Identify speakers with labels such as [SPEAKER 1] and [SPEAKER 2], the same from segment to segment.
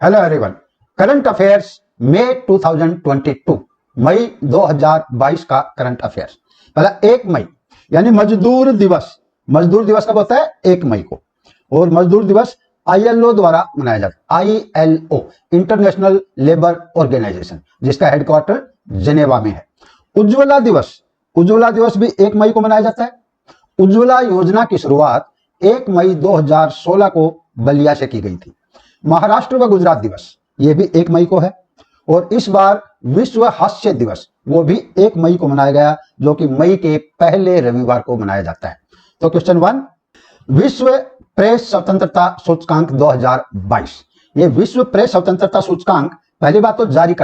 [SPEAKER 1] Hello everyone, current affairs मई 2022 मई 2022 का current affairs. पहला 1 मई यानी मजदूर दिवस। मजदूर दिवस कब होता है? 1 मई को। और मजदूर दिवस आईएलओ द्वारा मनाया जाता है। आईएलओ इंटरनेशनल लेबर ऑर्गेनाइजेशन, जिसका हेडक्वार्टर जेनेवा में है। उज्ज्वला दिवस, उज्ज्वला दिवस भी 1 मई को मनाया जाता है। उज्ज्वला योजना की शुरुआत 1 मई 2016 को बलिया से की गई थी। महाराष्ट्र व गुजरात दिवस ये भी 1 मई को है। और इस बार विश्व हास्य दिवस वो भी 1 मई को मनाया गया, जो कि मई के पहले रविवार को मनाया जाता है। तो क्वेश्चन 1, विश्व प्रेस स्वतंत्रता सूचकांक 2022। ये विश्व प्रेस स्वतंत्रता सूचकांक पहली बात तो जारी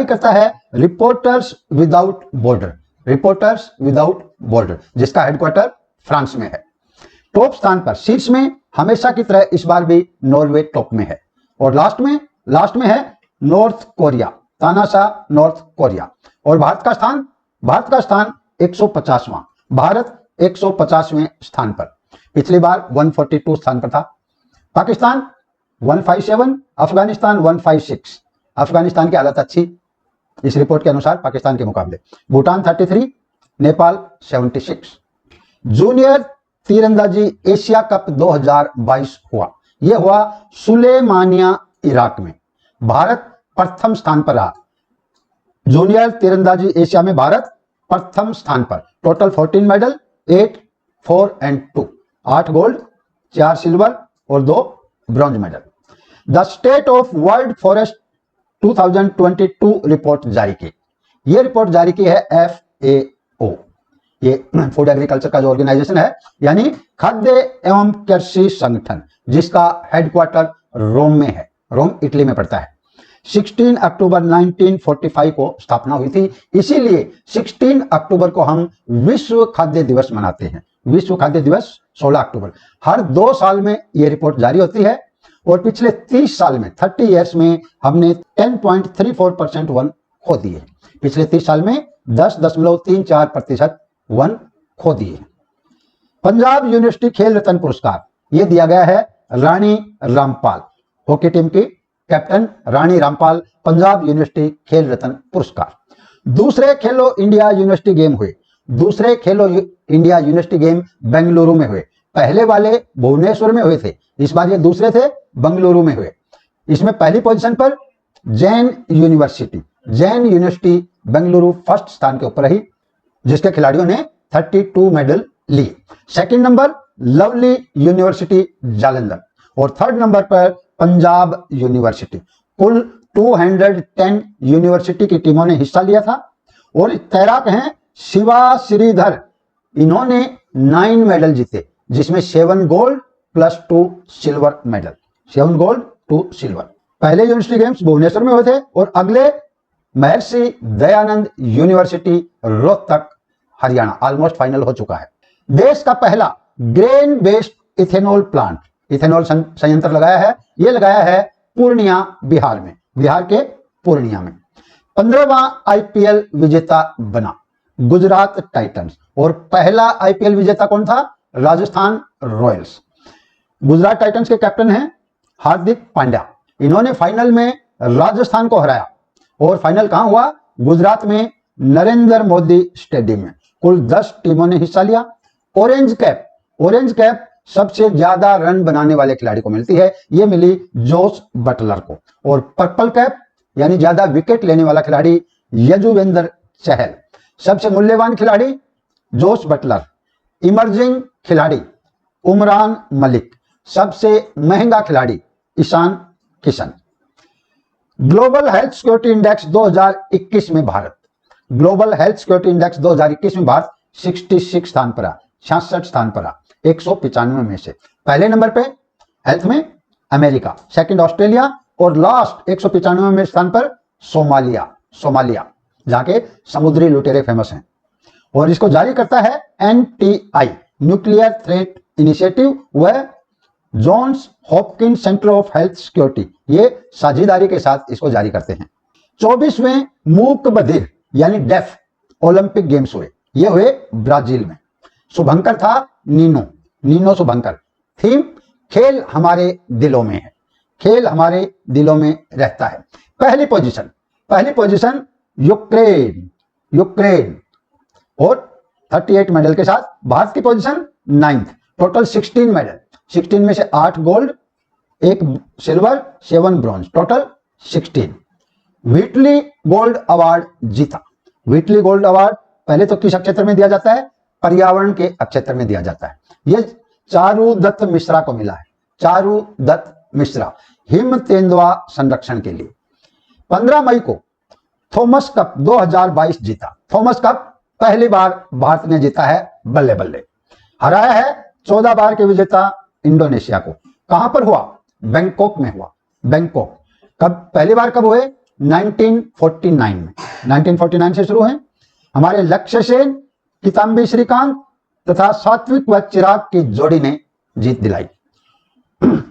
[SPEAKER 1] करता है reporters without border, reporters without border, जिसका हेडक्वार्टर फ्रांस में है। टॉप स्थान पर शीर्ष में हमेशा की तरह इस बार भी नॉर्वे टॉप में है। और लास्ट में है नॉर्थ कोरिया, तानाशाह नॉर्थ कोरिया। और भारत का स्थान 150वां, भारत 150वें स्थान पर। पिछली बार 142 स्थान पर था। पाकिस्तान 157, अफगानिस्तान 156। अफगानिस्तान की हालत अच्छी इस रिपोर्ट के अनुसार पाकिस्तान के मुकाबले। भूटान 33, नेपाल 76। जूनियर तीरंदाजी एशिया कप 2022 हुआ। यह हुआ सुलेमानिया, इराक में। भारत प्रथम स्थान पर रहा। जूनियर तीरंदाजी एशिया में भारत प्रथम स्थान पर। Total 14 medal, 8, 4 and 2, 8 gold, 4 silver और 2 bronze medal. The state of world forest 2022 report जारी की। यह रिपोर्ट जारी की है FAO, ये फूड एग्रीकल्चर का जो ऑर्गेनाइजेशन है, यानी खाद्य एवं कृषि संगठन, जिसका हेडक्वार्टर रोम में है। रोम इटली में पड़ता है। 16 अक्टूबर 1945 को स्थापना हुई थी, इसीलिए 16 अक्टूबर को हम विश्व खाद्य दिवस मनाते हैं। विश्व खाद्य दिवस 16 अक्टूबर। हर 2 साल में यह रिपोर्ट जारी होती है। और पिछले 30 साल में 30 ईयर्स में हमने 10.34% वन खो दिए। पिछले 30 साल में 10.34% वन खो दिए। पंजाब यूनिवर्सिटी खेल रत्न पुरस्कार यह दिया गया है रानी रामपाल, हॉकी टीम की कैप्टन रानी रामपाल, पंजाब यूनिवर्सिटी खेल रत्न पुरस्कार। दूसरे खेलो इंडिया यूनिवर्सिटी गेम हुए। दूसरे खेलो इंडिया यूनिवर्सिटी गेम बेंगलुरु में हुए। पहले वाले भुवनेश्वर में हुए थे, इस बार ये दूसरे थे, बेंगलुरु में हुए। इसमें पहली पोजीशन पर जैन यूनिवर्सिटी बेंगलुरु फर्स्ट स्थान के ऊपर रही, जिसके खिलाड़ियों ने 32 मेडल लिए। Second number lovely university Jalandhar. और थर्ड नंबर पर पंजाब यूनिवर्सिटी। कुल 210 यूनिवर्सिटी की टीमों ने हिस्सा लिया था। और तैराक हैं शिवा श्रीधर, इन्होंने 9 मेडल जीते, जिसमें 7 gold plus 2 silver medal. 7 gold 2 silver. पहले यूनिवर्सिटी गेम्स भुवनेश्वर में हुए थे और अगले Maharshi Dayanand university Rohtak, Haryana. Almost final हो चुका है। देश का पहला grain based ethanol plant, ethanol संयंत्र लगाया है पूर्णिया, बिहार में। बिहार के पूर्णिया में। 15वां आईपीएल विजेता बना गुजरात टाइटंस। और पहला आईपीएल विजेता कौन था? राजस्थान रॉयल्स। गुजरात टाइटंस के कैप्टन हैं हार्दिक पांड्या। इन्होंने फाइनल में राजस्थान को हराया। और फाइनल कहां हुआ? गुजरात में नरेंद्र मोदी स्टेडियम में। कुल 10 टीमों ने हिस्सा लिया। ऑरेंज कैप सबसे ज्यादा रन बनाने वाले खिलाड़ी को मिलती है, यह मिली जोस बटलर को। और पर्पल कैप यानी ज्यादा विकेट लेने वाला खिलाड़ी यजुवेंद्र चहल। सबसे मूल्यवान खिलाड़ी जोस बटलर। इमर्जिंग खिलाड़ी उमरान मलिक। सबसे महंगा खिलाड़ी Ishan Kishan. Global health security index 2021 में Bharat, global health security index 2021 में भारत 66 स्थान पर रहा, 66 स्थान पर रहा 195 में से। पहले नंबर पे हेल्थ में अमेरिका, सेकंड ऑस्ट्रेलिया और लास्ट 195 में स्थान पर सोमालिया, जहां के समुद्री लुटेरे फेमस हैं। और इसको जारी करता है NTI, न्यूक्लियर थ्रेट इनिशिएटिव, वह Johns Hopkins centre of health security, ये साझेदारी के साथ इसको जारी करते हैं। 24वें मूक बधिर यानी डेफ ओलंपिक गेम्स हुए। ये हुए ब्राजील में। शुभंकर था नीनो शुभंकर। थीम खेल हमारे दिलों में है। खेल हमारे दिलों में रहता है। पहली पोजीशन यूक्रेन और 38 मेडल के साथ। भारत की पोजीशन 9th, टोटल 16 मेडल, 16 में से 8 gold, 1 silver, 7 bronze, total 16। Whitley gold award जीता। व्हीटली गोल्ड अवार्ड पहले तो किस क्षेत्र में दिया जाता है? पर्यावरण के क्षेत्र में दिया जाता है। यह चारुदत्त मिश्रा को मिला है, चारुदत्त मिश्रा, हिम तेंदुआ संरक्षण के लिए। 15 मई को थॉमस कप 2022 जीता। थॉमस कप पहली बार भारत ने जीता है, बल्ले बल्ले। हराया है 14 बार के विजेता इंडोनेशिया को। कहां पर हुआ? बैंकॉक में हुआ, बैंकॉक। कब पहली बार कब हुए? 1949 में। 1949 से शुरू है। हमारे लक्ष्य सेन, किदाम्बी श्रीकांत तथा सात्विक व चिराग की जोड़ी ने जीत दिलाई।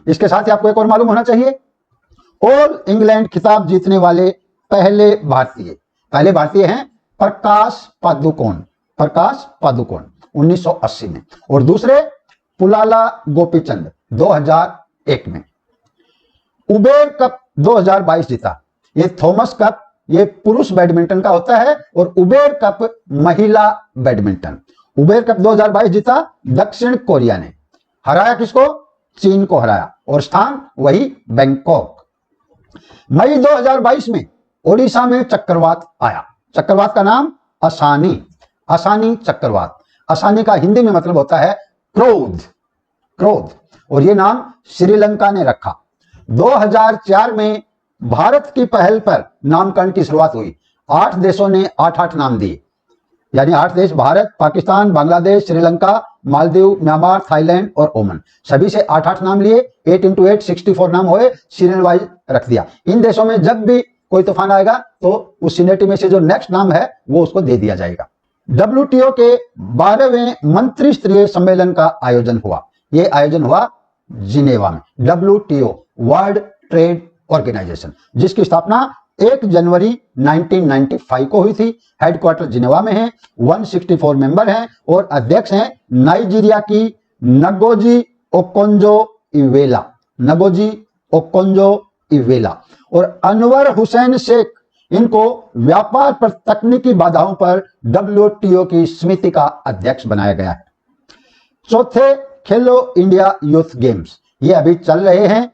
[SPEAKER 1] इसके साथ ही आपको एक और मालूम होना चाहिए, ऑल इंग्लैंड खिताब जीतने वाले पहले भारतीय हैं प्रकाश पादुकोण 1980 में, और दूसरे पुलाला गोपीचंद 2001 में। उबेर कप 2022 जीता। ये थॉमस कप ये पुरुष बैडमिंटन का होता है और उबेर कप महिला बैडमिंटन। उबेर कप 2022 जीता दक्षिण कोरिया ने। हराया किसको? चीन को हराया, और स्थान वही बैंकॉक। मई 2022 में ओडिशा में चक्रवात आया। चक्रवात का नाम असानी चक्रवात। असानी का हिंदी में मतलब होता है क्रोध, और ये नाम श्रीलंका ने रखा। 2004 में भारत की पहल पर नामकरण की शुरुआत हुई। 8 देशों ने 8 नाम दिए, यानी 8 देश, भारत, पाकिस्तान, बांग्लादेश, श्रीलंका, मालदीव, म्यांमार, थाईलैंड और ओमान, सभी से 8 नाम लिए। 8 into 8 64 नाम हुए, सीरियल वाइज रख दिया। इन देशों में जब भी कोई तूफान आएगा तो उस सीनेटी में से जो नेक्स्ट नाम है वो उसको दे दिया जाएगा। WTO के 12वें मंत्री स्तरीय सम्मेलन का आयोजन हुआ। यह आयोजन हुआ जिनेवा में। WTO वर्ल्ड ट्रेड ऑर्गेनाइजेशन, जिसकी स्थापना 1 जनवरी 1995 को हुई थी। हेडक्वार्टर जिनेवा में है। 164 मेंबर हैं और अध्यक्ष हैं नाइजीरिया की नगोजी ओकोंजो इवेला और अनवर हुसैन शेख। इनको व्यापार पर तकनीकी बाधाओं पर WTO की समिति का अध्यक्ष बनाया गया है। चौथे खेलो इंडिया यूथ गेम्स, ये अभी चल रहे हैं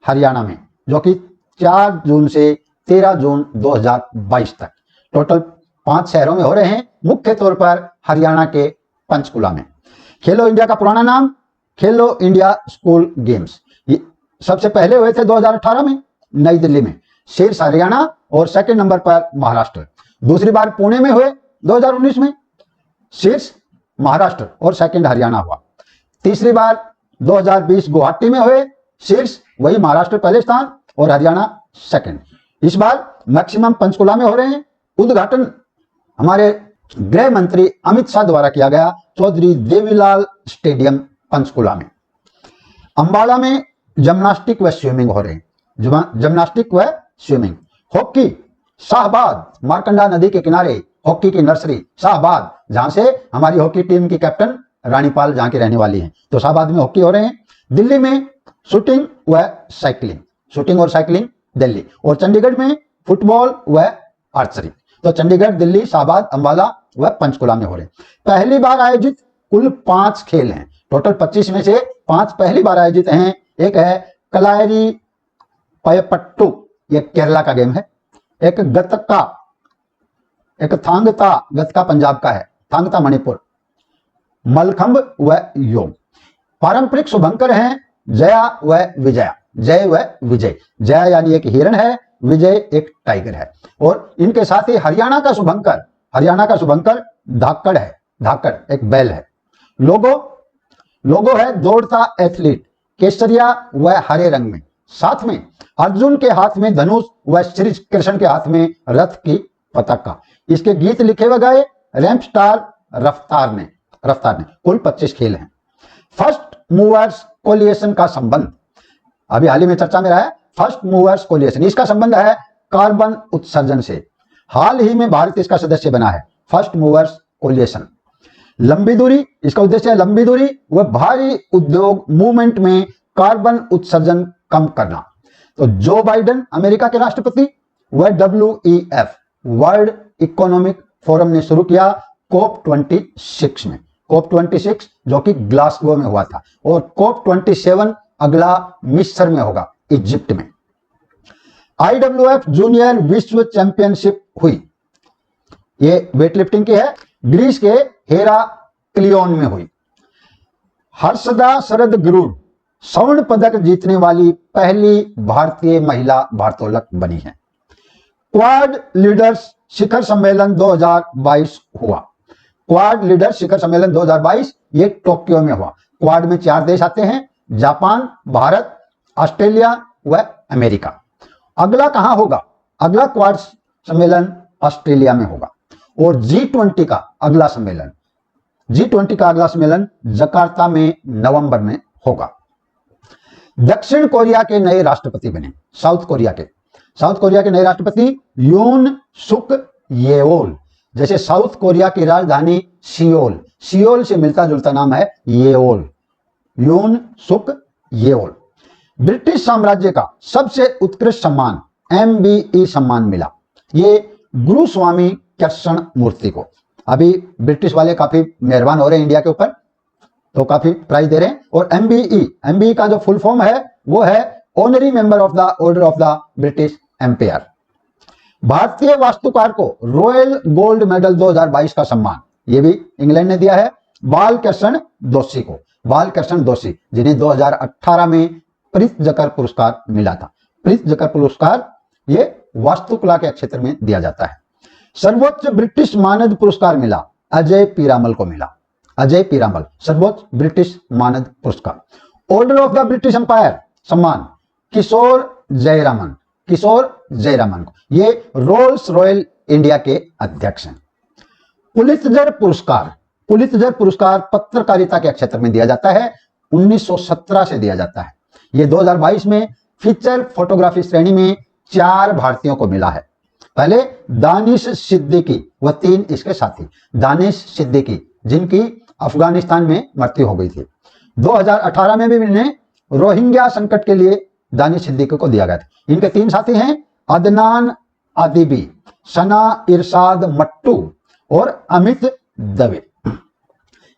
[SPEAKER 1] हरियाणा में, जो कि 4 जून से 13 जून 2022 तक टोटल 5 शहरों में हो रहे हैं, मुख्य तौर पर हरियाणा के पंचकुला में। खेलो इंडिया का पुराना नाम खेलो इंडिया स्कूल गेम्स। ये सबसे पहले हुए थे 2018 में नई दिल्ली में, शीर्ष हरियाणा और सेकंड नंबर पर महाराष्ट्र। दूसरी बार पुणे में हुए 2019 में, शीर्ष महाराष्ट्र और सेकंड हरियाणा हुआ। तीसरी बार 2020 गुवाहाटी में हुए, शीर्ष वही महाराष्ट्र पहले स्थान और हरियाणा सेकंड। इस बार मैक्सिमम पंचकुला में हो रहे हैं। उद्घाटन हमारे गृह मंत्री अमित शाह द्वारा किया गया चौधरी देवीलाल स्टेडियम पंचकुला में। अंबाला में जिम्नास्टिक व स्विमिंग हो रहे हैं, जिम्नास्टिक व स्विमिंग। हॉकी शाहबाद, मार्कंडा नदी के किनारे हॉकी की नर्सरी शाहबाद, जहां से हमारी हॉकी टीम की कैप्टन रानीपाल जहां की रहने वाली हैं, तो शाहबाद में हॉकी हो रहे हैं। दिल्ली में शूटिंग और साइकिलिंग दिल्ली, और चंडीगढ़ में फुटबॉल व आर्चरी। तो चंडीगढ़, दिल्ली, शाहबाद, अंबाला व पंचकुला में हो रहे हैं। पहली बार आयोजित कुल 5 खेल हैं, टोटल 25 में से 5 पहली बार आयोजित हैं। एक है कलायरी पयपट्टू, ये केरला का गेम है। एक गतका, एक गतका पंजाब का है, थांगता मणिपुर, मलखंब व योग। पारंपरिक शुभंकर हैं जया व विजया, जय व विजय। जया यानी एक हिरण है, विजय एक टाइगर है। और इनके साथ ही हरियाणा का शुभंकर धाकड़ है, धाकड़ एक बैल है। लोगो है दौड़ता एथलीट, केसरिया व हरे रंग में। साथ में अर्जुन के हाथ में धनुष व श्री कृष्ण के हाथ में रथ की पताका। इसके गीत लिखे व गाए रैंप स्टार रफ्तार ने। कुल 25 खेल हैं। फर्स्ट मूवर्स कोलिएशन का संबंध अभी हाल ही में चर्चा में रहा है। फर्स्ट मूवर्स कोलिएशन, इसका संबंध है कार्बन उत्सर्जन से। हाल ही में भारत इसका सदस्य बना है, फर्स्ट मूवर्स कोलिएशन। लंबी दूरी, इसका उद्देश्य है लंबी दूरी व भारी उद्योग मूवमेंट में कार्बन उत्सर्जन कम करना। तो जो बाइडेन अमेरिका के राष्ट्रपति, वह WEF वर्ल्ड इकोनॉमिक फोरम ने शुरू किया COP26 में, COP26 जो कि ग्लासगो में हुआ था, और COP27 अगला मिस्र में होगा, इजिप्ट में। IWF जूनियर विश्व चैंपियनशिप हुई, ये वेट लिफ्टिंग की है, ग्रीस के हेराक्लियोन में हुई। हर्षदा शरद गरुड़ स्वर्ण पदक जीतने वाली पहली भारतीय महिला भारोत्तोलक बनी है। क्वाड लीडर्स शिखर सम्मेलन 2022 हुआ। क्वाड लीडर्स शिखर सम्मेलन 2022 ये टोक्यो में हुआ। क्वाड में 4 देश आते हैं, जापान, भारत, ऑस्ट्रेलिया व अमेरिका। अगला कहां होगा? अगला क्वाड सम्मेलन ऑस्ट्रेलिया में होगा। और G20 का अगला सम्मेलन, G20 का अगला सम्मेलन जकार्ता में नवंबर में होगा। दक्षिण कोरिया के नए राष्ट्रपति बने, साउथ कोरिया के नए राष्ट्रपति यून सुक येओल। जैसे साउथ कोरिया की राजधानी सियोल से मिलता जुलता नाम है येओल, यून सुक येओल। ब्रिटिश साम्राज्य का सबसे उत्कृष्ट सम्मान MBE सम्मान मिला, ये गुरु स्वामी कृष्ण मूर्ति को। अभी ब्रिटिश वाले काफी मेहरबान हो रहे हैं इंडिया के ऊपर, तो काफी प्राइज दे रहे हैं। और MBE का जो फुल फॉर्म है वो है honorary member of the Order of the British Empire. भारतीय वास्तुकार को रॉयल गोल्ड मेडल 2022 का सम्मान, ये भी इंग्लैंड ने दिया है, बालकृष्ण दोषी को। बालकृष्ण दोषी जिन्हें 2018 में प्रित्जकर पुरस्कार मिला था। प्रित्जकर पुरस्कार ये वास्तुकला के क्षेत्र में दिया जाता है। सर्वोच्च ब्रिटिश मानद पुरस्कार मिला अजय पीरामल को मिला। अजय पीरामल सर्वोच्च ब्रिटिश मानद पुरस्कार। Order of the British Empire सम्मान किशोर जयरामन को, ये रोल्स रॉयल इंडिया के अध्यक्ष हैं। पुलित्जर पुरस्कार पत्रकारिता के क्षेत्र में दिया जाता है, 1917 से दिया जाता है। ये 2022 में फीचर फोटोग्राफी श्रेणी में 4 भारतीयों को मिला है। पहले दानिश सिद्दीकी व 3 इसके साथी। दानिश सिद्दीकी जिनकी अफगानिस्तान में मृत्यु हो गई थी। 2018 में भी इन्हें रोहिंग्या संकट के लिए दानिश सिद्दीकी को दिया गया था। इनके 3 साथी हैं अदनान आदिबी, सना इरशाद मट्टू और अमित दवे।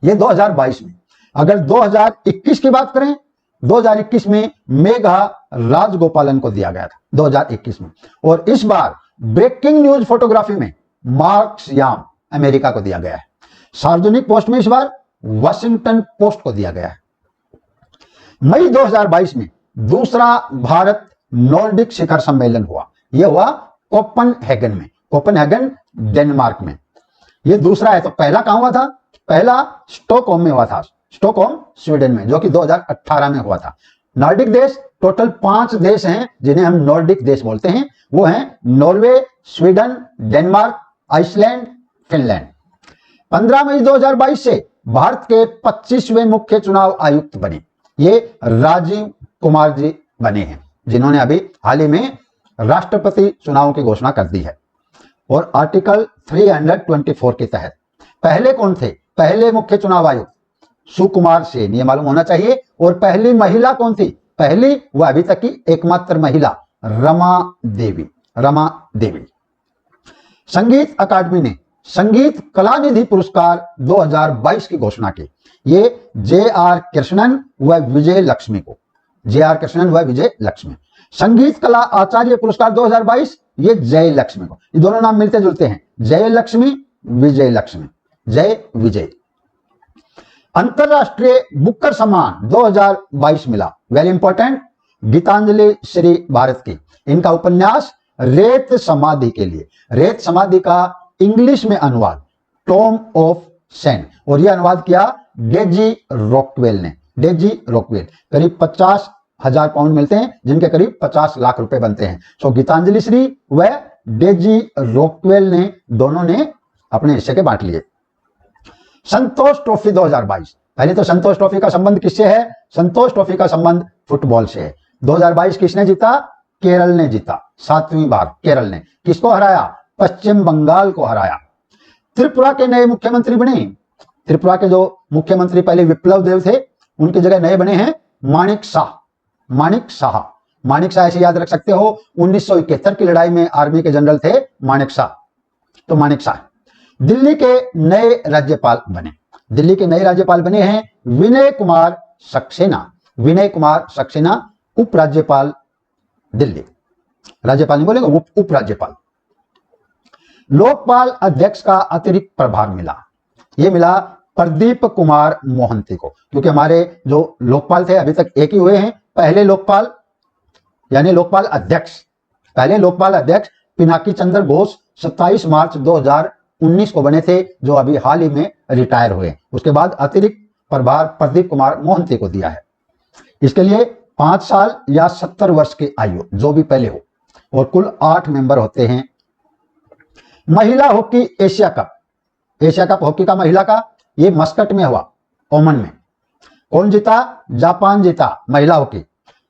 [SPEAKER 1] ये 2022 में। अगर 2021 की बात करें, 2021 में मेघा राजगोपालन को दिया गया था 2021 में। और इस बार ब्रेकिंग न्यूज फोटोग्राफी में मार्क्स याम अमेरिका को दिया गया है। सार्वजनिक पोस्ट में इस बार वाशिंगटन पोस्ट को दिया गया है। मई 2022 में दूसरा भारत नॉर्डिक शिखर सम्मेलन हुआ। यह हुआ कोपेनहेगन डेनमार्क में। यह दूसरा है। तो पहला कहां हुआ था? पहला स्टॉकहोम में हुआ था, स्टॉकहोम स्वीडन में, जो कि 2018 में हुआ था। नॉर्डिक देश टोटल 5 देश हैं जिन्हें हम नॉर्डिक देश बोलते हैं। वो हैं Norway, Sweden, Denmark, Iceland, Finland. 15 मई 2022 से भारत के 25वें मुख्य चुनाव आयुक्त बने। ये राजीव कुमार जी बने हैं, जिन्होंने अभी हाल ही में राष्ट्रपति चुनावों की घोषणा कर दी है। और आर्टिकल 324 के तहत पहले कौन थे? पहले मुख्य चुनाव आयुक्त सुकुमार सेन, ये मालूम होना चाहिए। और पहली महिला कौन थी? पहली वह अभी तक की एकमात्र महिला रमा देवी। संगीत अकादमी ने संगीत कलानिधि पुरस्कार 2022 की घोषणा की। ये JR कृष्णन व विजय लक्ष्मी को, JR कृष्णन व विजय लक्ष्मी। संगीत कला आचार्य पुरस्कार 2022 ये जय लक्ष्मी को। ये दोनों नाम मिलते जुलते हैं, जय लक्ष्मी, विजय लक्ष्मी, जय विजय। अंतरराष्ट्रीय बुकर सम्मान 2022 मिला, वेरी इंपॉर्टेंट, गीतांजलि श्री भारत की। इनका उपन्यास रेत समाधि के लिए। रेत समाधि का इंग्लिश में अनुवाद टॉम ऑफ सैंड, और यह अनुवाद किया डेजी रॉकवेल ने। Daisy Rockwell. करीब 50,000 पाउंड मिलते हैं, जिनके करीब 50 लाख रुपए बनते हैं। सो गीतांजलि श्री व डेजी रॉकवेल ने दोनों ने अपने हिस्से के बांट लिए। संतोष ट्रॉफी 2022। पहले तो संतोष ट्रॉफी का संबंध किससे है? संतोष ट्रॉफी का संबंध फुटबॉल से है। 2022 किसने जीता? केरल ने जीता, 7वीं बार केरल ने। किसको हराया? पश्चिम बंगाल को हराया। त्रिपुरा के नए मुख्यमंत्री बने। त्रिपुरा के जो मुख्यमंत्री पहले विप्लव देव थे, उनकी जगह नए बने हैं माणिक शाह। मानेकशॉ ऐसे याद रख सकते हो, 1971 की लड़ाई में आर्मी के जनरल थे मानेकशॉ। तो मानेकशॉ दिल्ली के नए राज्यपाल बने। दिल्ली के नए राज्यपाल बने हैं विनय कुमार सक्सेना। विनय कुमार सक्सेना उपराज्यपाल दिल्ली, राज्यपाल नहीं बोलेगा, उपराज्यपाल। लोकपाल अध्यक्ष का अतिरिक्त प्रभार मिला, यह मिला प्रदीप कुमार मोहंती को, क्योंकि हमारे जो लोकपाल थे अभी तक एक ही हुए हैं। पहले लोकपाल यानी लोकपाल अध्यक्ष, पहले लोकपाल अध्यक्ष पिनाकी चंद्र घोष 27 मार्च 2019 को बने थे, जो अभी हाल ही में रिटायर हुए। उसके बाद अतिरिक्त प्रभार प्रदीप कुमार मोहंती को दिया है। इसके लिए 5 साल या 70 वर्ष की आयु जो भी पहले हो, और कुल 8 मेंबर होते हैं। महिला hockey Asia cup, Asia cup hockey का महिला का ये मस्कट में हुआ, ओमान में। कौन जीता? जापान जीता महिला हॉकी,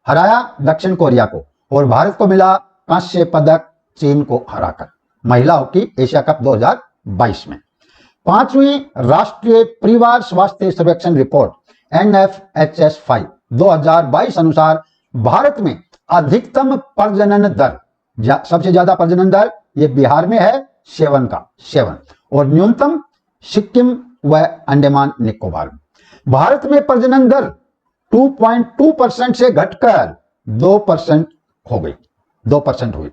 [SPEAKER 1] हराया दक्षिण कोरिया को, और भारत को मिला कांस्य पदक चीन को हराकर। महिला हॉकी एशिया कप 2022 में। 5वीं राष्ट्रीय परिवार स्वास्थ्य सर्वेक्षण रिपोर्ट NFHS5 2022 अनुसार भारत में अधिकतम प्रजनन दर, सबसे ज्यादा प्रजनन दर ये बिहार में है 7 का 7, और न्यूनतम सिक्किम व अंडमान निकोबार में। भारत में प्रजनन दर 2.2% से घटकर 2% हो गई, 2% हुई।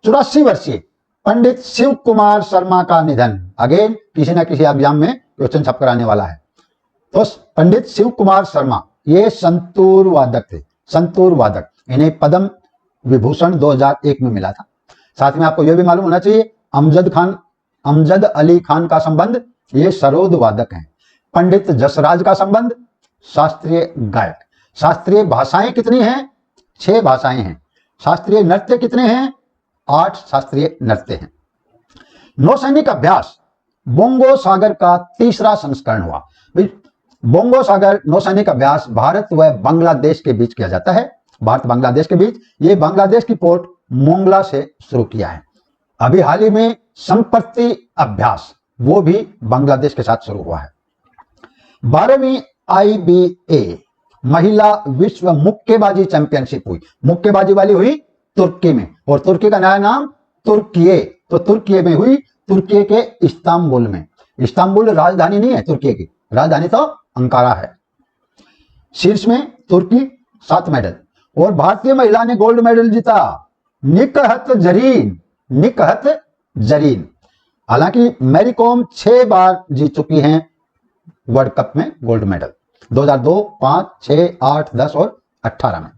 [SPEAKER 1] 84 वर्षीय पंडित शिव कुमार शर्मा का निधन। अगेन किसी ना किसी एग्जाम में क्वेश्चन छप कराने वाला है। तो पंडित शिव कुमार शर्मा ये संतूर वादक थे, संतूर वादक। इन्हें पद्म विभूषण 2001 में मिला था। साथ में आपको यह भी मालूम होना चाहिए अमजद अली खान का संबंध ये सरोद वादक हैं। पंडित जसराज का संबंध शास्त्रीय गायक। शास्त्रीय भाषाएं कितनी हैं? 6 भाषाएं हैं। शास्त्रीय नृत्य कितने हैं? 8 शास्त्रीय नृत्य हैं। नौसैनिक अभ्यास बोंगो सागर का 3रा संस्करण हुआ। बोंगो सागर नौसैनिक अभ्यास भारत व बांग्लादेश के बीच किया जाता है, भारत बांग्लादेश के बीच। ये बांग्लादेश की पोर्ट मोंगला से शुरू किया है। अभी हाल ही में संपत्ति अभ्यास वो भी बांग्लादेश के साथ शुरू हुआ है। 12वीं IBA महिला विश्व मुक्केबाजी चैंपियनशिप हुई, मुक्केबाजी वाली हुई तुर्की में, और तुर्की का नया नाम तुर्किये। तो तुर्की में हुई, तुर्की के इस्तांबुल में। इस्तांबुल राजधानी नहीं है तुर्की की, राजधानी तो अंकारा है। शीर्ष में तुर्की 7 मेडल, और भारतीय महिला ने गोल्ड मेडल जीता, निकहत जरीन, निकहत जरीन। हालांकि मैरी कॉम 6 बार जीत चुकी हैं वर्ल्ड कप में गोल्ड मेडल, 2002, 5, 6, 8, 10 और 18 में।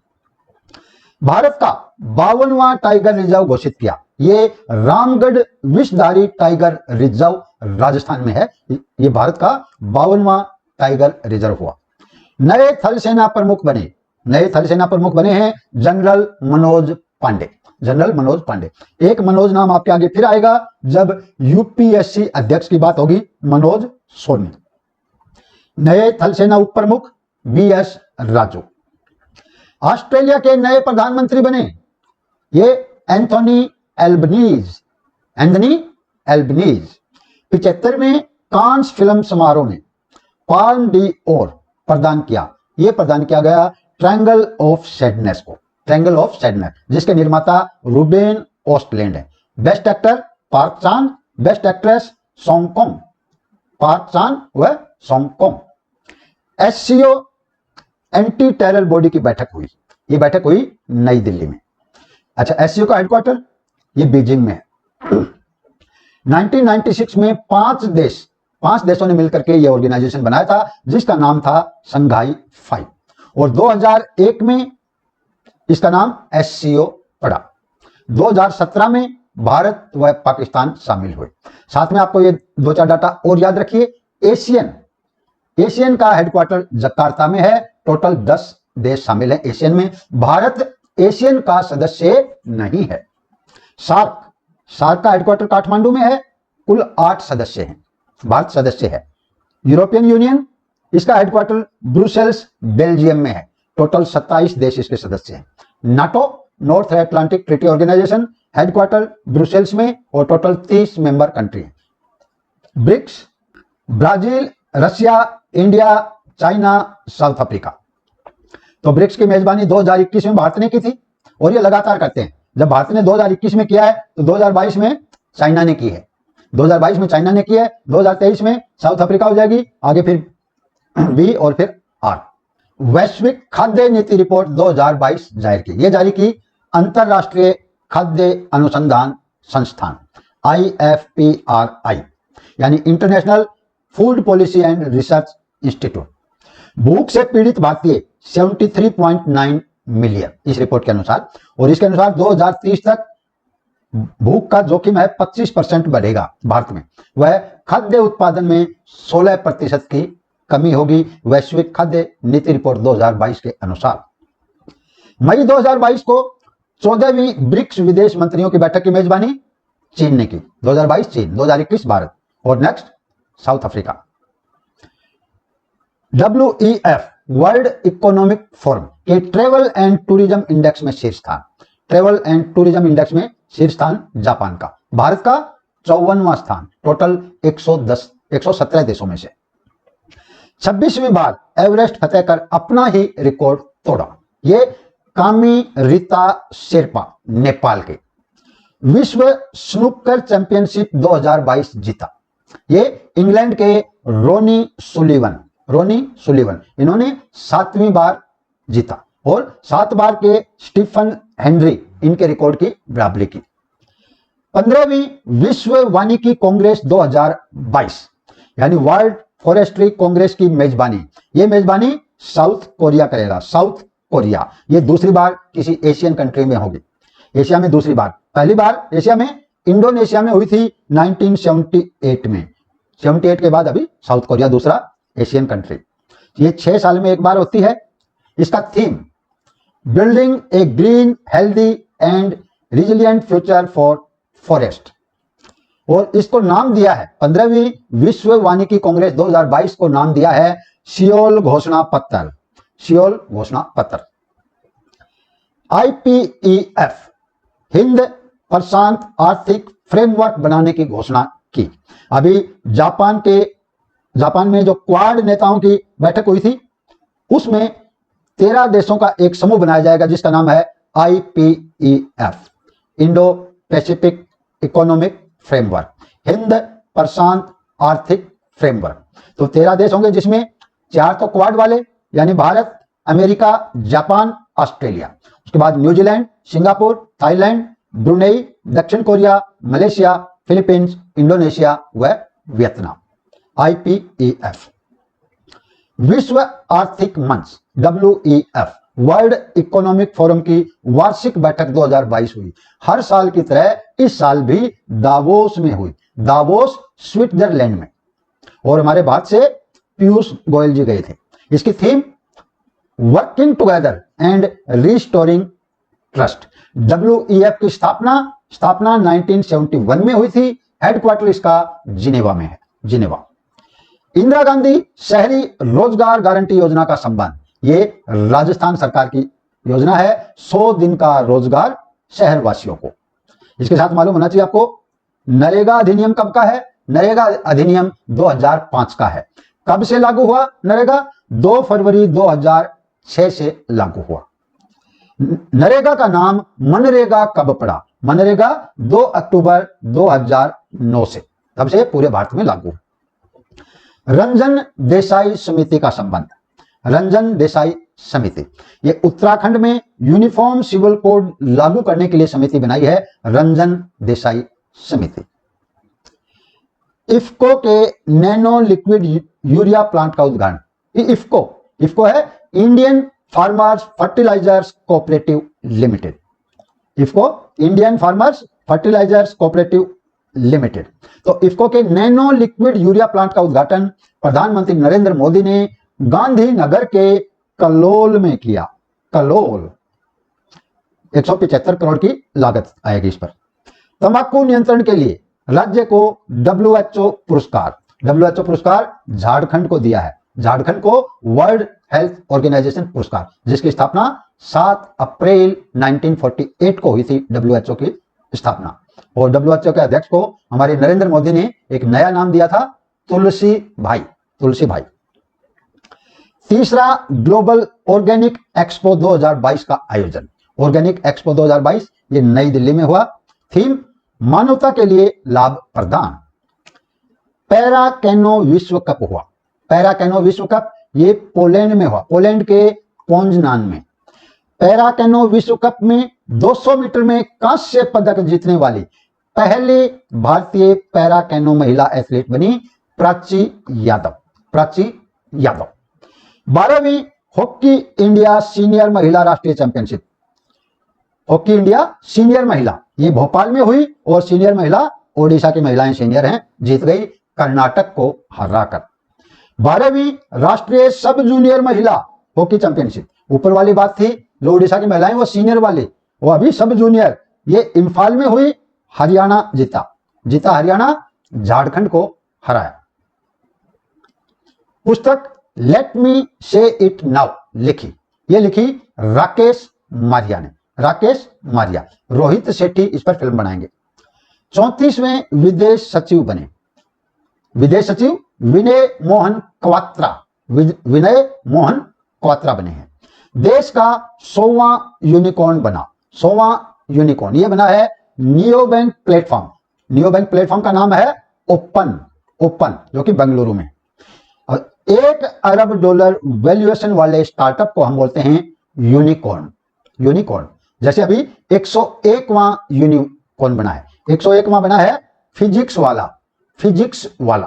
[SPEAKER 1] भारत का 52वां टाइगर रिजर्व घोषित किया। ये रामगढ़ विषधारी टाइगर रिजर्व राजस्थान में है। ये भारत का 52वां टाइगर रिजर्व हुआ। नए थल सेना प्रमुख बने, नए थल सेना प्रमुख बने हैं जनरल मनोज पांडे, जनरल मनोज पांडे। एक मनोज नाम आपके आगे फिर आएगा जब UPSC अध्यक्ष की बात होगी, मनोज सोनी। नए थल सेना उप प्रमुख BS राजू। ऑस्ट्रेलिया के नए प्रधानमंत्री बने ये एंथोनी एल्बनीज, एंथोनी एल्बनीज। 75वें कांस फिल्म समारोह में पाल्म डी ओर प्रदान किया, यह प्रदान किया गया ट्रायंगल ऑफ सैडनेस को, ट्रायंगल ऑफ सैडनेस, जिसके निर्माता रूबेन ओस्टलैंड है। Best actor Park Chan, best actress Song Kong, Park Chan व Song Kong. SCO anti terror body की बैठक हुई, यह बैठक हुई नई दिल्ली में। अच्छा, SCO का हेडक्वार्टर ये बीजिंग में है। 1996 में 5 देशों ने मिलकर के ये ऑर्गेनाइजेशन बनाया था, जिसका नाम था संघाई 5, और 2001 में इसका नाम SCO पड़ा। 2017 में भारत व पाकिस्तान शामिल हुए। साथ में आपको ये 2-4 डाटा और याद रखिए। एशियन का हेडक्वार्टर जकार्ता में है। टोटल 10 देश शामिल हैं एशियन में। भारत एशियन का सदस्य नहीं है। सार्क का हेडक्वार्टर काठमांडू में है। कुल 8 सदस्य हैं, भारत सदस्य है। यूरोपियन यूनियन, इसका हेडक्वार्टर ब्रुसेल्स बेल्जियम में है। टोटल 27 देश इसके सदस्य हैं। NATO, North Atlantic Treaty Organisation, headquarter Brussels में, और टोटल 30 मेंबर कंट्री हैं। BRICS, Brazil, Russia, India, China, South Africa. तो ब्रिक्स की मेजबानी 2021 में भारत ने की थी और ये लगातार करते हैं। जब भारत ने 2021 में किया है तो 2022 में चाइना ने की है, 2022 में चाइना ने की है, 2023 में साउथ अफ्रीका हो जाएगी, आगे फिर बी और फिर आर। वैश्विक खाद्य नीति रिपोर्ट 2022 जारी की, ये जारी की अंतरराष्ट्रीय खाद्य अनुसंधान संस्थान IFPRI यानी international food policy and research institute. भूख से पीड़ित भारतीय 73.9 मिलियन इस रिपोर्ट के अनुसार, और इसके अनुसार 2030 तक भूख का जोखिम है 25% बढ़ेगा भारत में। वह खाद्य उत्पादन में 16% की कमी होगी, वैश्विक खाद्य नीति रिपोर्ट 2022 के अनुसार। मई 2022 को 14वीं ब्रिक्स विदेश मंत्रियों की बैठक की मेजबानी चीन ने की। 2022 चीन, 2021 भारत और next south Africa. WEF world economic forum के ट्रेवल एंड टूरिज्म इंडेक्स में शीर्ष स्थान, ट्रेवल एंड टूरिज्म इंडेक्स में शीर्ष स्थान जापान का, भारत का 54वां स्थान टोटल 117 देशों में से। 26वीं बार एवरेस्ट फतेह कर अपना ही रिकॉर्ड तोड़ा, ये कामी रीता शेरपा नेपाल के। विश्व स्नूकर चैंपियनशिप 2022 जीता, ये इंग्लैंड के रोनी सुलिवन इन्होंने 7वीं बार जीता और 7 बार के स्टीफन हेनरी इनके रिकॉर्ड की बराबरी की। 15वीं विश्व वानिकी कांग्रेस 2022 यानी वर्ल्ड फॉरेस्ट्री कांग्रेस की मेजबानी, ये मेजबानी साउथ कोरिया करेगा, साउथ कोरिया। ये दूसरी बार किसी एशियन कंट्री में होगी, एशिया में दूसरी बार। पहली बार एशिया में इंडोनेशिया में हुई थी 1978 में, 78 के बाद अभी साउथ कोरिया दूसरा एशियन कंट्री। ये 6 साल में एक बार होती है। इसका theme building A green healthy and resilient future for forest, और इसको नाम दिया है 15वीं विश्व वानिकी कांग्रेस 2022 को नाम दिया है सियोल घोषणा पत्र, सियोल घोषणा पत्र। IPEF हिंद प्रशांत आर्थिक फ्रेमवर्क बनाने की घोषणा की। अभी जापान में जो क्वाड नेताओं की बैठक हुई थी उसमें 13 देशों का एक समूह बनाया जाएगा जिसका नाम है IPEF, Indo Pacific economic framework, हिंद प्रशांत आर्थिक फ्रेमवर्क। तो 13 देश होंगे जिसमें 4 तो क्वाड वाले यानी भारत, अमेरिका, जापान, ऑस्ट्रेलिया, उसके बाद न्यूजीलैंड, सिंगापुर, थाईलैंड, ब्रुनेई, दक्षिण कोरिया, मलेशिया, फिलीपींस, इंडोनेशिया व वियतनाम। IPEF। विश्व आर्थिक मंच WEF वर्ल्ड इकोनॉमिक फोरम की वार्षिक बैठक 2022 हुई। हर साल की तरह इस साल भी दावोस में हुई, दावोस स्विट्जरलैंड में, और हमारे भारत से पीयूष गोयल जी गए थे। इसकी theme working together and restoring trust. WEF की स्थापना 1971 में हुई थी, हेडक्वार्टर इसका जिनेवा में है, जिनेवा। इंदिरा गांधी शहरी रोजगार गारंटी योजना का संबंध, ये राजस्थान सरकार की योजना है, 100 दिन का रोजगार शहरवासियों को। इसके साथ मालूम होना चाहिए आपको नरेगा अधिनियम कब का है, नरेगा अधिनियम 2005 का है। कब से लागू हुआ नरेगा? 2 फरवरी 2006 से लागू हुआ। नरेगा का नाम मनरेगा कब पड़ा? मनरेगा 2 अक्टूबर 2009 से, तब से पूरे भारत में लागू। रंजन देसाई समिति का संबंध, रंजन देसाई समिति, ये उत्तराखंड में यूनिफॉर्म सिविल कोड लागू करने के लिए समिति बनाई है, रंजन देसाई समिति। इफ्को के नैनो लिक्विड यूरिया प्लांट का उद्घाटन। इफ्को है Indian Farmers Fertilisers Cooperative Limited, IFFCO Indian Farmers Fertilisers Cooperative Limited. तो इफ्को के नैनो लिक्विड यूरिया प्लांट का उद्घाटन प्रधानमंत्री नरेंद्र मोदी ने गांधीनगर के कलोल में किया। कलोल 175 करोड़ की लागत आएगी इस पर। तंबाकू नियंत्रण के लिए राज्य को WHO पुरस्कार झारखंड को दिया है, झारखंड को वर्ल्ड हेल्थ ऑर्गेनाइजेशन पुरस्कार, जिसकी स्थापना 7 अप्रैल 1948 को हुई थी WHO की स्थापना। और WHO के अध्यक्ष को हमारे नरेंद्र मोदी ने एक नया नाम दिया था, तुलसी भाई। तीसरा, ग्लोबल ऑर्गेनिक एक्सपो 2022 का आयोजन। ऑर्गेनिक एक्सपो 2022 ये नई दिल्ली में हुआ। थीम, मानवता के लिए लाभ प्रदान। पैरा कैनो विश्व कप हुआ। पैरा कैनो विश्व कप ये पोलैंड में हुआ, पोलैंड के पोंजनान में। पैरा कैनो विश्व कप में 200 मीटर में कांस्य पदक जीतने वाली पहली भारतीय पैरा कैनो महिला एथलीट बनी प्राची यादव। प्राची यादव। 12वीं हॉकी इंडिया सीनियर महिला राष्ट्रीय चैंपियनशिप, हॉकी इंडिया सीनियर महिला, ये भोपाल में हुई और सीनियर महिला, ओडिशा की महिलाएं सीनियर हैं, जीत गई कर्नाटक को हराकर। 12वीं राष्ट्रीय सब जूनियर महिला हॉकी चैंपियनशिप, ऊपर वाली बात थी जो ओडिशा की महिलाएं वो सीनियर वाली, वो अभी सब जूनियर, ये इंफाल में हुई, हरियाणा जीता हरियाणा, झारखंड को हराया। पुस्तक लेट मी से इट नाउ लिखी, ये लिखी राकेश मारिया ने, राकेश मारिया। रोहित शेट्टी इस पर फिल्म बनाएंगे। 34वें विदेश सचिव बने, विदेश सचिव विनय मोहन क्वात्रा, विनय मोहन क्वात्रा बने हैं। देश का 100वां यूनिकॉर्न बना, 100वां यूनिकॉर्न ये बना है neo bank platform. Neo bank platform का नाम है ओपन, ओपन जो कि बेंगलुरु में। और $1 अरब वैल्यूएशन वाले स्टार्टअप को हम बोलते हैं यूनिकॉर्न। यूनिकॉर्न जैसे अभी 101वां यूनिकॉर्न बना है, 101वां बना है फिजिक्स वाला, फिजिक्स वाला।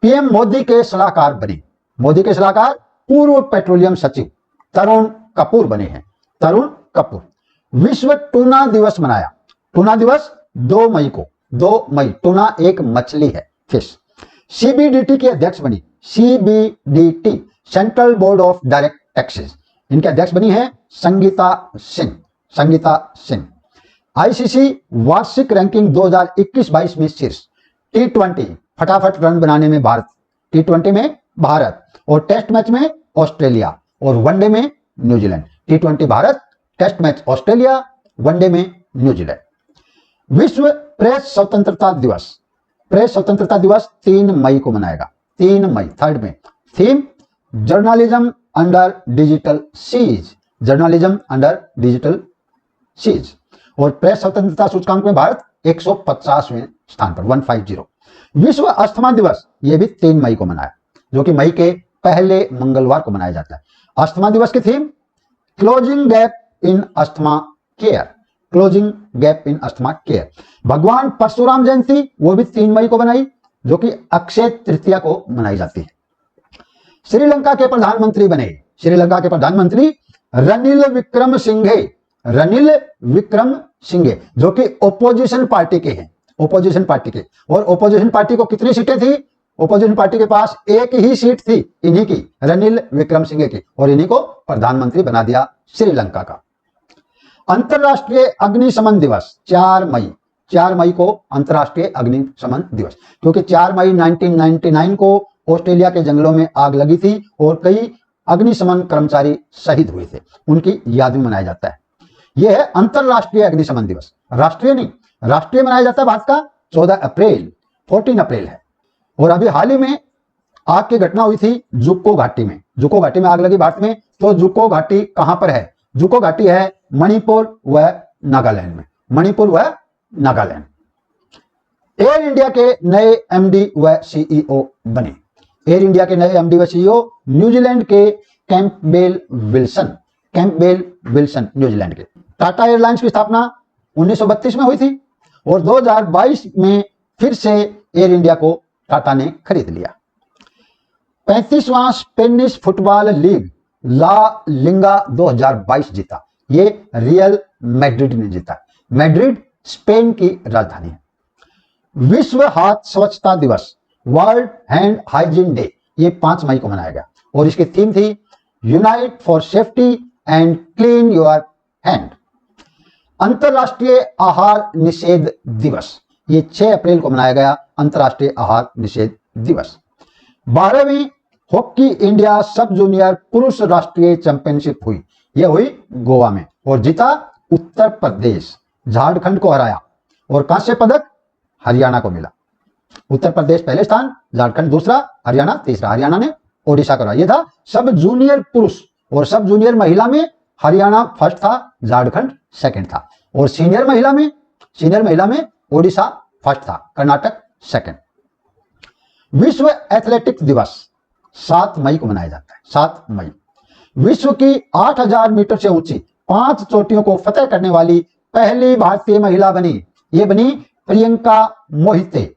[SPEAKER 1] पीएम मोदी के सलाहकार बने, मोदी के सलाहकार पूर्व पेट्रोलियम सचिव तरुण कपूर बने हैं, तरुण कपूर। विश्व टूना दिवस मनाया, टूना दिवस 2 मई को, 2 मई। टूना एक मछली है, फिश। सीबीडीटी की अध्यक्ष बनी, CBDT central board of direct taxes, इनके अध्यक्ष बनी है संगीता सिंह, संगीता सिंह। आईसीसी वार्षिक रैंकिंग 2021-22 में शीर्ष। T20 फटाफट रन बनाने में भारत, T20 में भारत, और टेस्ट मैच में ऑस्ट्रेलिया, और वनडे में New Zealand. T20 Bharat, test match Australia, one day में न्यूजीलैंड। विश्व प्रेस स्वतंत्रता दिवस, प्रेस स्वतंत्रता दिवस 3 मई को मनाएगा, 3 मई, 3 में। Theme, journalism under digital siege, journalism under digital siege. और प्रेस स्वतंत्रता सूचकांक में भारत 150वें स्थान पर, 150। विश्व अस्थमा दिवस ये भी 3 मई को मनाया, जो कि मई के पहले मंगलवार को मनाया जाता है। अस्थमा दिवस की theme, closing gap in asthma care, closing gap in asthma care. भगवान परशुराम जयंती वो भी 3 मई को बनाई, जो कि अक्षय तृतीया को मनाई जाती है। श्रीलंका के प्रधानमंत्री बने, श्रीलंका के प्रधानमंत्री रनिल विक्रमसिंघे, रनिल विक्रमसिंघे, जो कि ओपोजिशन पार्टी के हैं, ओपोजिशन पार्टी के। और ओपोजिशन पार्टी को कितनी सीटें थी? ओपोजिशन पार्टी के पास एक ही सीट थी, इन्हीं की, रनिल विक्रमसिंघे की, और इन्हीं को प्रधानमंत्री बना दिया श्रीलंका का। अंतरराष्ट्रीय अग्निशमन दिवस 4 मई, 4 मई को अंतरराष्ट्रीय अग्निशमन दिवस, क्योंकि 4 मई 1999 को ऑस्ट्रेलिया के जंगलों में आग लगी थी और कई अग्निशमन कर्मचारी शहीद हुए थे, उनकी याद में मनाया जाता है। यह है अंतरराष्ट्रीय अग्निशमन दिवस। राष्ट्रीय नहीं, राष्ट्रीय मनाया जाता है भारत का 14 अप्रैल, 14 अप्रैल है। और अभी हाल ही में आग की घटना हुई थी जुक्को घाटी में, जुक्को घाटी में आग लगी भारत में। तो जुक्को घाटी कहां पर है? जुक्को घाटी है मणिपुर व नागालैंड में, मणिपुर व नागालैंड। एयर इंडिया के नए एमडी व सीईओ बने, एयर इंडिया के नए एमडी व सीईओ न्यूजीलैंड के Campbell Wilson, Campbell Wilson New Zealand के। टाटा एयरलाइंस की स्थापना 1932 में हुई थी और 2022 में फिर से एयर इंडिया को टाटा ने खरीद लिया। 35वां स्पेनिश फुटबॉल लीग ला लिंगा 2022 जीता, ये रियल मैड्रिड ने जीता। मैड्रिड स्पेन की राजधानी है। विश्व हाथ स्वच्छता दिवस, वर्ल्ड हैंड हाइजीन डे, ये 5 मई को मनाया गया और इसकी थीम थी unite for safety and clean your hand. अंतरराष्ट्रीय आहार निषेध दिवस, ये 6 अप्रैल को मनाया गया, अंतरराष्ट्रीय आहार निषेध दिवस। 12वीं हॉकी इंडिया सब जूनियर पुरुष राष्ट्रीय चैंपियनशिप हुई, यह हुई गोवा में और जीता उत्तर प्रदेश, झारखंड को हराया और कांस्य पदक हरियाणा को मिला। उत्तर प्रदेश पहले स्थान, झारखंड दूसरा, हरियाणा तीसरा। हरियाणा ने ओडिशा का रहा। ये था सब जूनियर पुरुष, और सब जूनियर महिला में हरियाणा फर्स्ट था, झारखंड सेकंड था, और सीनियर महिला में ओडिशा फर्स्ट था, कर्नाटक सेकंड। विश्व एथलेटिक्स दिवस 7 मई को मनाया जाता है, 7 मई। विश्व की 8000 मीटर से ऊंची 5 चोटियों को फतेह करने वाली पहली भारतीय महिला बनी, ये बनी प्रियंका मोहिते।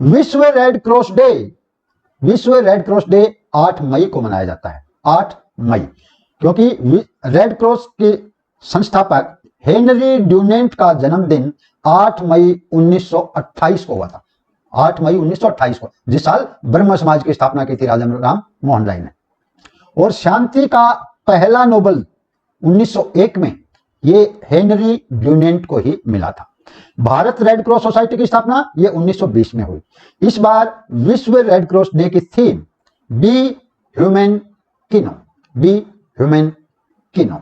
[SPEAKER 1] विश्व रेड क्रॉस डे 8 मई को मनाया जाता है, 8 मई, क्योंकि रेड क्रॉस के संस्थापक हेनरी ड्यूनेंट का जन्मदिन 8 मई 1928 को हुआ था, 8 मई 1928 को, जिस साल ब्रह्म समाज की स्थापना की थी राजा राम मोहन राय ने। और शांति का पहला नोबेल 1901 में ये हेनरी ड्यूनेंट को ही मिला था। भारत रेड क्रॉस सोसाइटी की स्थापना ये 1920 में हुई। इस बार विश्व रेड क्रॉस डे की थीम बी ह्यूमन किनो।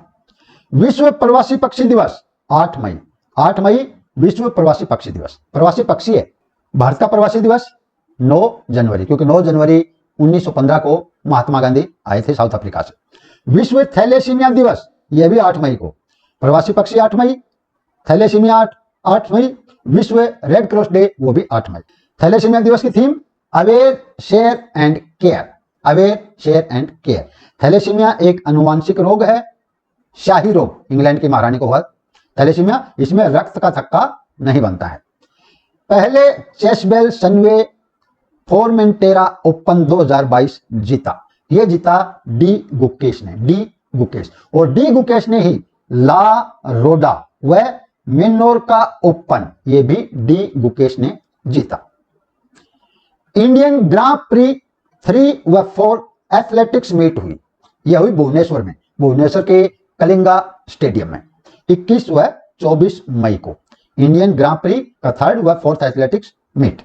[SPEAKER 1] विश्व प्रवासी पक्षी दिवस 8 मई विश्व प्रवासी पक्षी दिवस। प्रवासी पक्षी है, भारत का प्रवासी दिवस 9 जनवरी, क्योंकि 9 जनवरी 1915 को महात्मा गांधी आए थे साउथ अफ्रीका से। विश्व थैलेसीमिया दिवस यह भी 8 मई को, प्रवासी पक्षी 8 मई, थैलेसीमिया 8 मई, विश्व रेड क्रॉस डे वो भी 8 मई। थैलेसीमिया दिवस की theme aware share and care. Thalassaemia एक अनुवांशिक रोग है, शाही रोग, इंग्लैंड की महारानी को हुआ थैलेसीमिया। इसमें रक्त का थक्का नहीं बनता है। पहले चेसबेल सनवे फोरमेंटेरा ओपन 2022 जीता, ये जीता डी गुकेश और डी गुकेश ने ही ला रोडा व मेनोरका ओपन, ये भी डी गुकेश ने जीता। इंडियन ग्रां प्री 3 व 4 एथलेटिक्स मीट हुई, यह हुई भुवनेश्वर में, भुवनेश्वर के कलिंगा स्टेडियम में 21 व 24 मई को। इंडियन ग्रां प्री का 3rd व 4th athletics meet.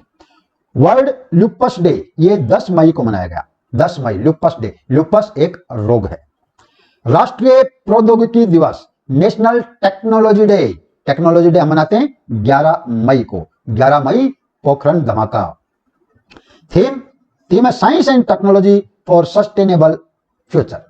[SPEAKER 1] World lupus day ये 10 मई को मनाया गया, 10 मई लुपस डे। लुपस एक रोग है। राष्ट्रीय प्रौद्योगिकी दिवस नेशनल टेक्नोलॉजी डे हम मनाते हैं 11 मई को, 11 मई पोखरण धमाका। थीम है science and technology for sustainable future.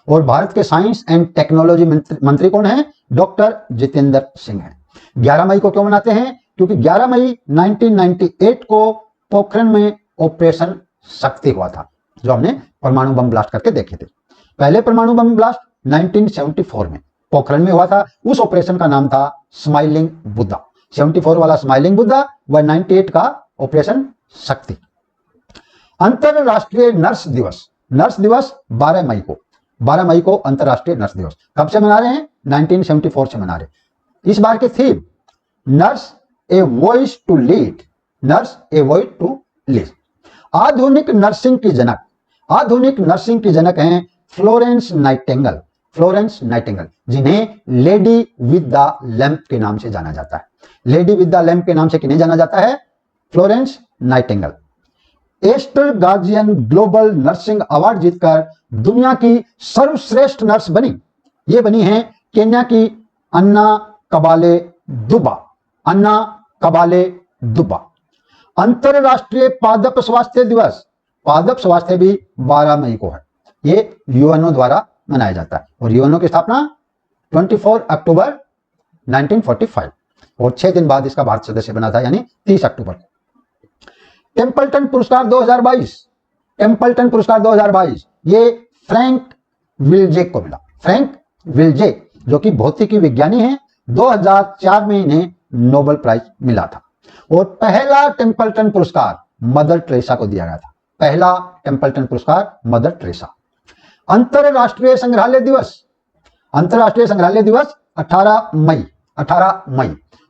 [SPEAKER 1] और भारत के साइंस एंड टेक्नोलॉजी मंत्री कौन है? डॉक्टर जितेंद्र सिंह है। 11 मई को क्यों मनाते हैं? क्योंकि 11 मई 1998 को पोखरण में ऑपरेशन शक्ति हुआ था, जो हमने परमाणु बम ब्लास्ट करके देखे थे। पहले परमाणु बम ब्लास्ट 1974 में पोखरण में हुआ था। उस ऑपरेशन का नाम था स्माइलिंग बुद्धा। 74 वाला स्माइलिंग बुद्धा व 98 का ऑपरेशन शक्ति। अंतरराष्ट्रीय नर्स दिवस 12 मई को अंतरराष्ट्रीय नर्स दिवस। कब से मना रहे हैं? 1974 से मना रहे हैं। इस बार की theme nurse a voice to lead. आधुनिक नर्सिंग की जनक हैं फ्लोरेंस नाइटिंगेल, जिन्हें लेडी विद द लैंप के नाम से जाना जाता है। लेडी विद द लैंप के नाम से किन्हें जाना जाता है? Florence Nightingale. Aster Guardian Global Nursing Award जीतकर दुनिया की सर्वश्रेष्ठ नर्स बनी। ये बनी है केन्या की अन्ना कबाले दुबा। अंतरराष्ट्रीय पादप स्वास्थ्य दिवस भी 12 मई को है। ये यूएनओ द्वारा मनाया जाता है और यूएनओ की स्थापना 24 अक्टूबर 1945 और 6 दिन बाद इसका भारत सदस्य बना था, यानी 30 अक्टूबर को। टेम्पल्टन पुरस्कार 2022 ये फ्रैंक विल्जे को मिला। फ्रैंक विल्जे जो कि भौतिकी विज्ञानी हैं, 2004 में इन्हें नोबेल प्राइज मिला था। और पहला टेम्पल्टन पुरस्कार मदर टेरेसा को दिया गया था। पहला टेम्पल्टन पुरस्कार मदर टेरेसा। अंतरराष्ट्रीय संग्रहालय दिवस 18 मई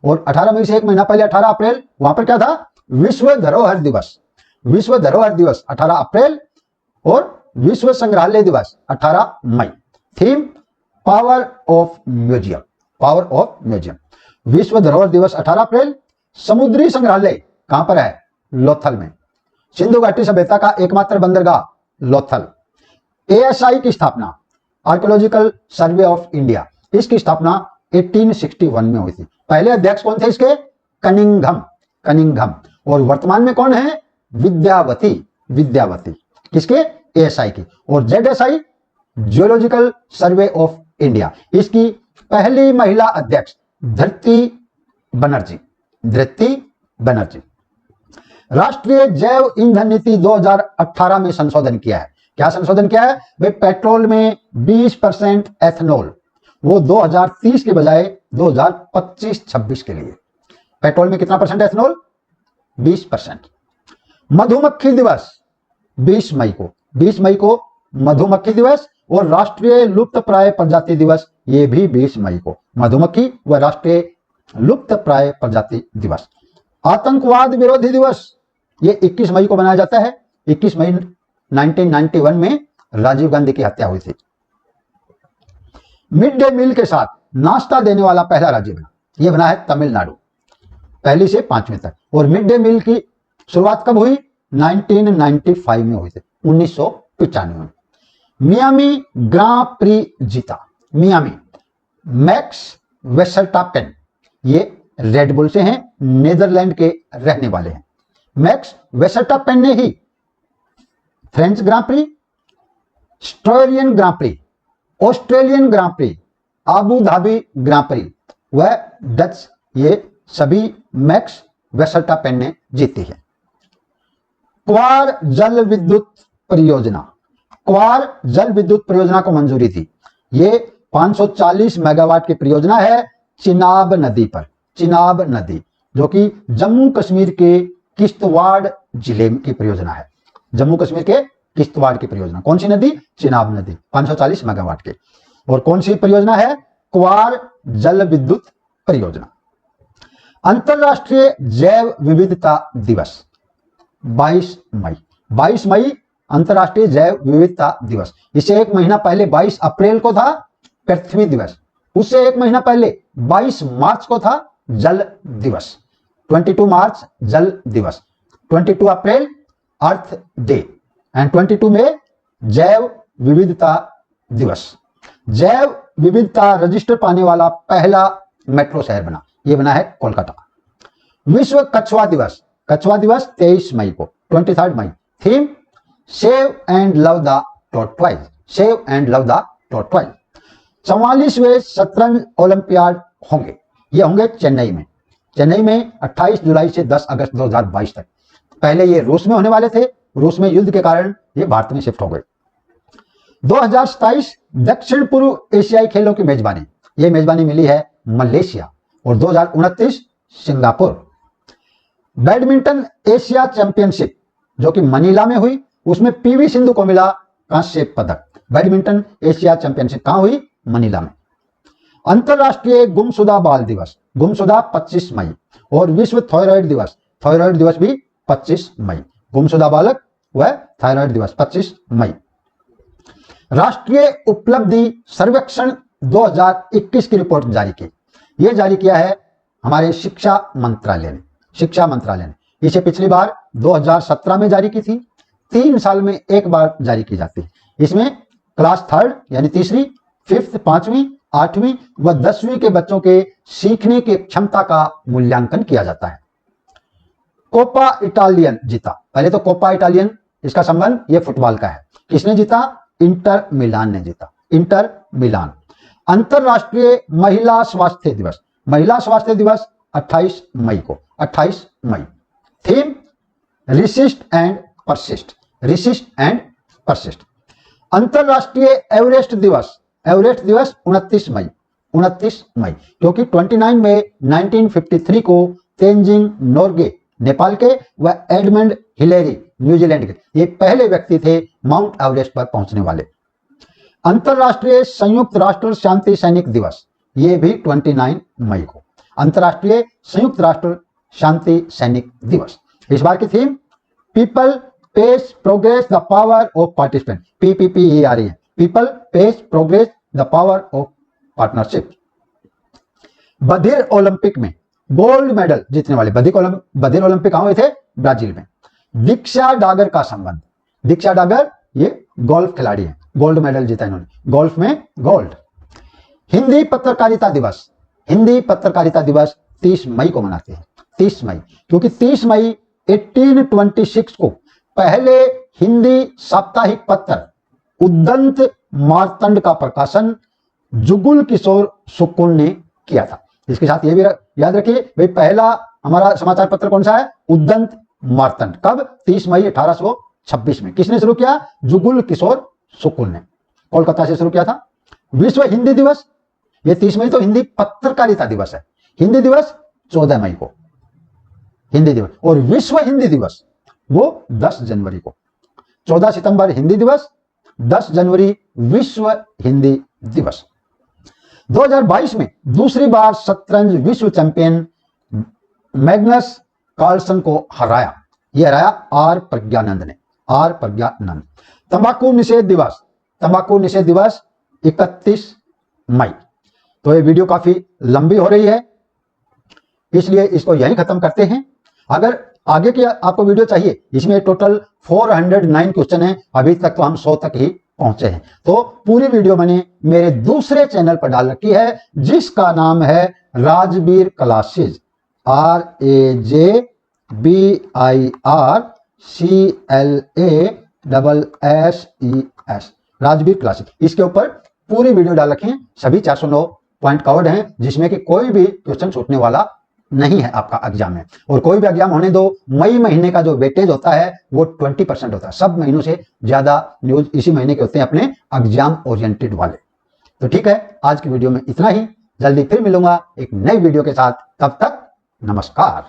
[SPEAKER 1] और 18 मई से एक महीना पहले 18 अप्रैल वहां पर क्या था? विश्व धरोहर दिवस 18 अप्रैल और विश्व संग्रहालय दिवस 18 मई। Theme power of museum. विश्व धरोहर दिवस 18 अप्रैल। समुद्री संग्रहालय कहां पर है? लोथल में। सिंधु घाटी सभ्यता का एकमात्र बंदरगाह लोथल। एएसआई की स्थापना आर्कियोलॉजिकल सर्वे ऑफ इंडिया, इसकी स्थापना 1861 में हुई थी। पहले अध्यक्ष कौन थे इसके? कनिंघम। और वर्तमान में कौन है? विद्यावती विद्यावती, किसके? एएसआई की। और ZSI geological survey of India, इसकी पहली महिला अध्यक्ष धृति बनर्जी, धृति बनर्जी। राष्ट्रीय जैव ईंधन नीति 2018 में संशोधन किया है। क्या संशोधन किया है भाई? पेट्रोल में 20% एथेनॉल, वो 2030 के बजाय 2025-26 के लिए। पेट्रोल में कितना परसेंट एथेनॉल? 20%। मधुमक्खी दिवस 20 मई को, 20 मई को मधुमक्खी दिवस, और राष्ट्रीय लुप्त प्राय प्रजाति दिवस ये भी 20 मई को, मधुमक्खी व राष्ट्रीय लुप्त प्राय प्रजाति दिवस। आतंकवाद विरोधी दिवस ये 21 मई को मनाया जाता है। 21 मई 1991 में राजीव गांधी की हत्या हुई थी। मिड डे मील के साथ नाश्ता देने वाला पहला राज्य बना, यह बना है तमिलनाडु, पहली से 5वीं तक। और मिड डे मील की शुरुआत कब हुई? 1995 में हुई थी, 1995 में। मियामी ग्रां प्री जीता, मियामी, मैक्स वेस्टरस्टैपेन, ये रेडबुल से हैं, नीदरलैंड के रहने वाले हैं। मैक्स वेस्टरस्टैपेन ने ही फ्रेंच ग्रां प्री, स्ट्रोरियन ग्रां प्री, ऑस्ट्रेलियन ग्रां प्री, आबू धाबी ग्रां प्री व डच, ये सभी मैक्स वेस्टरस्टैपेन ने जीती है। क्वार जल विद्युत परियोजना, क्वार जल विद्युत परियोजना को मंजूरी थी। ये 540 मेगावाट की परियोजना है चिनाब नदी पर, चिनाब नदी, जो कि जम्मू कश्मीर के किश्तवाड़ जिले की परियोजना है। जम्मू कश्मीर के किश्तवाड़ की परियोजना, कौन सी नदी? चिनाब नदी, 540 मेगावाट की। और कौन सी परियोजना है? क्वार जल विद्युत परियोजना। अंतरराष्ट्रीय जैव विविधता दिवस 22 मई, 22 मई अंतरराष्ट्रीय जैव विविधता दिवस। इसे एक महीना पहले 22 अप्रैल को था पृथ्वी दिवस, उससे एक महीना पहले 22 मार्च को था जल दिवस, 22 मार्च जल दिवस, 22 अप्रैल अर्थ डे एंड 22 में जैव विविधता दिवस। जैव विविधता रजिस्टर पाने वाला पहला मेट्रो शहर बना, यह बना है कोलकाता। विश्व कछुआ दिवस, कछुआ दिवस 23 मई को, 23 मई। Theme save and love the tortoise, save and love the tortoise. 44वें शतरंज ओलंपियाड होंगे, ये होंगे चेन्नई में, चेन्नई में 28 जुलाई से 10 अगस्त 2022 तक। पहले ये रूस में होने वाले थे, रूस में युद्ध के कारण ये भारत में शिफ्ट हो गए। 2027 दक्षिण पूर्व एशियाई खेलों की मेजबानी, ये मेजबानी मिली है मलेशिया, और 2029 सिंगापुर। बैडमिंटन एशिया चैंपियनशिप जो कि मनीला में हुई, उसमें पीवी सिंधु को मिला कांस्य पदक। बैडमिंटन एशिया चैंपियनशिप कहां हुई? मनीला में। अंतरराष्ट्रीय गुमशुदा बाल दिवस, गुमशुदा 25 मई। और विश्व थायराइड दिवस, थायराइड दिवस भी 25 मई। गुमशुदा बालक व थायराइड दिवस 25 मई। राष्ट्रीय उपलब्धि सर्वेक्षण 2021 की रिपोर्ट जारी की, यह जारी किया है हमारे शिक्षा मंत्रालय ने, शिक्षा मंत्रालय ने। इसे पिछली बार 2017 में जारी की थी, 3 साल में एक बार जारी की जाती है। इसमें क्लास 3 यानी तीसरी, 5th 5वीं, 8वीं व 10वीं के बच्चों के सीखने की क्षमता का मूल्यांकन किया जाता है। कोपा इटालियन जीता, पहले तो कोपा इटालियन इसका संबंध ये फुटबॉल का है। किसने जीता? इंटर मिलान ने जीता, इंटर मिलान। अंतरराष्ट्रीय महिला स्वास्थ्य दिवस, महिला स्वास्थ्य दिवस 28 मई को, 28 मई। Theme resist and persist, resist and persist. अंतरराष्ट्रीय एवरेस्ट दिवस, एवरेस्ट दिवस 29 मई, 29 मई, क्योंकि 29 मई 1953 को तेंजिंग नोर्गे नेपाल के व एडमंड हिलेरी न्यूजीलैंड के, ये पहले व्यक्ति थे माउंट एवरेस्ट पर पहुंचने वाले। अंतरराष्ट्रीय संयुक्त राष्ट्र शांति सैनिक दिवस, ये भी 29 मई को, अंतरराष्ट्रीय संयुक्त राष्ट्र शांति सैनिक दिवस। इस बार की theme people pace progress the power of participant, PPP आ रही है, people pace progress the power of partnership. बधिर ओलंपिक में गोल्ड मेडल जीतने वाले, बधिर ओलंपिक कहां हुए थे? ब्राजील में। दीक्षा डागर का संबंध, दीक्षा डागर ये गोल्फ खिलाड़ी है, गोल्ड मेडल जीता इन्होंने, गोल्फ में गोल्ड। हिंदी पत्रकारिता दिवस, हिंदी पत्रकारिता दिवस 30 मई को मनाते हैं, 30 मई, क्योंकि 30 मई 1826 को पहले हिंदी साप्ताहिक पत्र उद्दंत मार्तंड का प्रकाशन जुगुल किशोर सुकुल ने किया था। इसके साथ ये भी याद रखिए भाई, पहला हमारा समाचार पत्र कौन सा है? उद्दंत मार्तंड। कब? 30 मई 1826 में। किसने शुरू किया? जुगुल किशोर सुकुल ने कोलकाता से शुरू किया था। विश्व हिंदी दिवस, ये 30 मई तो हिंदी पत्रकारिता दिवस है। हिंदी दिवस 14 मई को हिंदी दिवस, और विश्व हिंदी दिवस वो 10 जनवरी को। 14 सितंबर हिंदी दिवस, 10 जनवरी विश्व हिंदी दिवस। 2022 में दूसरी बार शतरंज विश्व चैंपियन मैग्नस कार्लसन को हराया। ये हराया आर प्रज्ञानंद ने, आर प्रज्ञानंद। तंबाकू निषेध दिवस, तंबाकू निषेध दिवस 31 मई। तो ये वीडियो काफी लंबी हो रही है, इसलिए इसको यहीं खत्म करते हैं। अगर आगे की आपको वीडियो चाहिए, इसमें टोटल 409 क्वेश्चन है, अभी तक तो हम 100 तक ही पहुंचे हैं। तो पूरी वीडियो मैंने मेरे दूसरे चैनल पर डाल रखी है, जिसका नाम है Rajbir classes, RAJBIRCLASSES, Rajbir classes. इसके ऊपर पूरी वीडियो डाल रखी है। सभी 409 पॉइंट कवर्ड हैं, जिसमें कि कोई भी क्वेश्चन छूटने वाला नहीं है आपका एग्जाम में। और कोई भी एग्जाम होने दो, मई महीने का जो वेटेज होता है वो 20% होता है। सब महीनों से ज्यादा न्यूज इसी महीने के होते हैं अपने एग्जाम ओरिएंटेड वाले। तो ठीक है, आज की वीडियो में इतना ही। जल्दी फिर मिलूंगा एक नई वीडियो के साथ, तब तक नमस्कार।